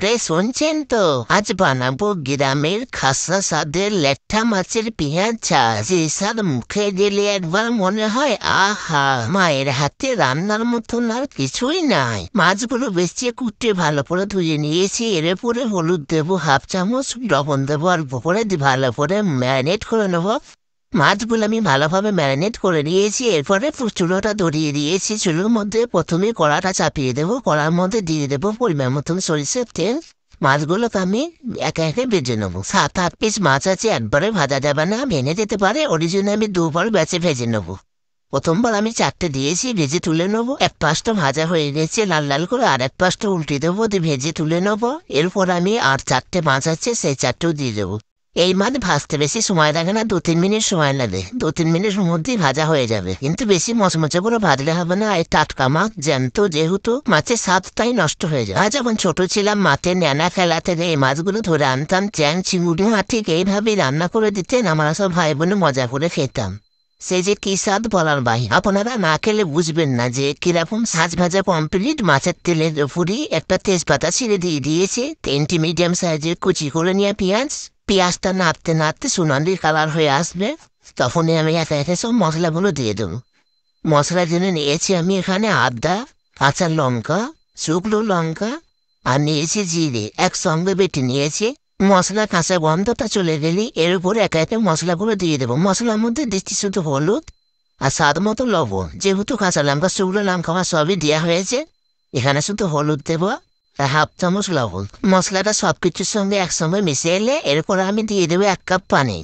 বাপরে, শুনছেন তো? আজ বানাবো গ্রামের খাসা স্বাদের লেট্টা মাছের পেঁয়াজ ঝাল। যে স্বাদ মুখে দিলে একবার মনে হয় আহা, মায়ের হাতে রান্নার মতন আর কিছুই নাই। মাছগুলো বেশি কুটে ভালো করে ধুয়ে নিয়েছি। এর পরে হলুদ দেবো হাফ চামচ, লবণ দেবো আর উপরে ভালো করে ম্যারিনেট করে নেবো। মাছগুলো আমি ভালোভাবে ম্যারিনেট করে নিয়েছি। এরপরে চুলোটা ধরিয়ে দিয়েছি। চুলোর মধ্যে প্রথমে কড়াটা চাপিয়ে দেবো। কড়ার মধ্যে দিয়ে দেবো পরিমাণ মতন সরিষার তেল। মাছগুলোকে আমি একে একে ভেজে নেবো। 7-8 পিস মাছ আছে, একবারে ভাজা যাবে না, ভেঙে যেতে পারে। ওর জন্য আমি দুবার বেছে ভেজে নেবো। প্রথমবার আমি 4টে দিয়েছি, ভেজে তুলে নেবো। এক পাশটা ভাজা হয়ে গেছে লাল লাল করে, আর এক পাশটা উল্টে দেবো, দিয়ে ভেজে তুলে নেবো। এরপর আমি আর 4টে মাছ আছে, সেই 4টেও দিয়ে দেবো। এই মাছ ভাজতে বেশি সময় লাগে না, 2-3 মিনিট সময় লাগে। 2-3 মিনিটের মধ্যেই ভাজা হয়ে যাবে, কিন্তু বেশি মচমচে করে ভাজলে হবে না। এই টাটকা মাছ জ্যান্ত, যেহেতু মাছের স্বাদটাই নষ্ট হয়ে যায়। আজ যখন ছোট ছিলাম মাঠে নেনা খেলাতে এই মাছগুলো ধরে আনতাম। চ্যাং চিংড়ি মাছ ঠিক এইভাবেই রান্না করে দিতেন। আমরা সব ভাই বোনে মজা করে খেতাম। সে যে কি স্বাদ বলার ভাই, আপনারা না খেলে বুঝবেন না যে কিরকম। সাজ ভাজা কমপ্লিট। মাছের তেলের উপরই একটা তেজপাতা ছিঁড়ে দিয়ে দিয়েছে। 3টি মিডিয়াম সাইজের কুচি করে নিয়ে পেঁয়াজ। পেঁয়াজটা নাড়তে নাড়তে সোনালি কালার হয়ে আসবে, তখনই আমি একে একে সব মশলাগুলো দিয়ে দেবো। মশলার জন্য নিয়েছি আমি এখানে আদা, কাঁচা লঙ্কা, শুকনো লঙ্কা আর নিয়েছি জিরে, একসঙ্গে বেটে নিয়েছি। মশলা কাঁচা গন্ধটা চলে গেলেই এর উপরে একে একে মশলাগুলো দিয়ে দেবো। মশলার মধ্যে দিচ্ছি শুধু হলুদ আর স্বাদ মতো লবণ। যেহেতু কাঁচা লঙ্কা শুকনো লঙ্কা আমার সবই দেওয়া হয়েছে, এখানে শুধু হলুদ দেবো আর হাফ চামচ লবণ। মশলাটা সবকিছুর সঙ্গে একসঙ্গে মিশিয়ে এলে এরপর আমি দিয়ে দেবো 1 কাপ পানি।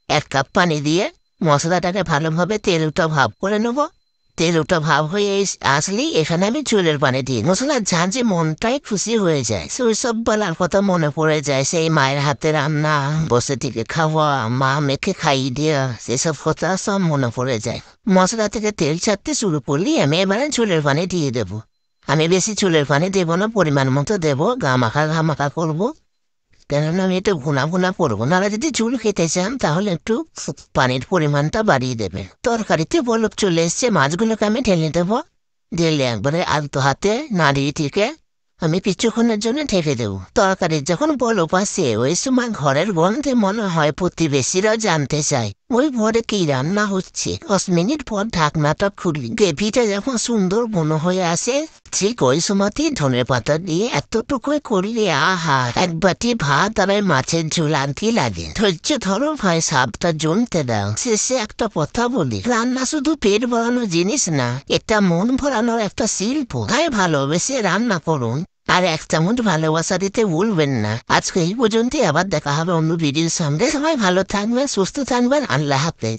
1 কাপ পানি দিয়ে মশলাটাকে ভালোভাবে তেলটা ভাব করে নেবো। তেলটা ভাব হয়ে আসলেই এখানে আমি চুলের পানি দিই। মশলার ঝাঁঝে মনটাই খুশি হয়ে যায়। সব বেলার কথা মনে পড়ে যায়, সেই মায়ের হাতে রান্না, বসে থেকে খাওয়া, মা মেখে খাইয়ে দেওয়া, সেসব কথা সব মনে পড়ে যায়। মশলা থেকে তেল ছাড়তে শুরু করলেই আমি এবারে চুলের পানি দিয়ে দেবো। আমি বেশি চুলের পানি দেবো না, পরিমাণ মতো দেবো। ঘামাখা করবো, কেননা আমি একটু ঘুনা ঘুনা করবো। নাহলে যদি চুল খেতে চান তাহলে একটু পানির পরিমাণটা বাড়িয়ে দেবে। তরকারিতে বলক চলে এসছে, মাছগুলোকে আমি ঢেলে দেবো। ঢেলে একবারে আলতো হাতে নাড়িয়ে থেকে আমি কিছুক্ষণের জন্য ঢেকে দেবো। তরকারির যখন বলক আসে ওই সময় ঘরের গন্ধে মনে হয় প্রতিবেশীরাও জানতে চায় ওই ঘরে কি রান্না হচ্ছে। 10 মিনিট পর ঢাকনাটা খুলি, গ্রেভিটা যখন সুন্দর মনে হয়ে আসে, ঠিক ওই সময়তেই ধনে পাতা দিয়ে এতটুকুই করলে আহা, এক বাটি ভাত আর মাছের ঝোল আনতে লাগে। ধৈর্য ধরো ভাই, সাপটা জমতে দাও। শেষে একটা কথা বলি, রান্না শুধু পেট ভরানোর জিনিস না, এটা মন ভরানোর একটা শিল্প। তাই ভালোবেসে রান্না করুন আর 1 চামচ ভালোবাসা দিতে ভুলবেন না। আজকে এই পর্যন্তই, আবার দেখা হবে অন্য ভিডিওর সঙ্গে। সবাই ভালো থাকবেন, সুস্থ থাকবেন। আল্লাহ হাফেজ।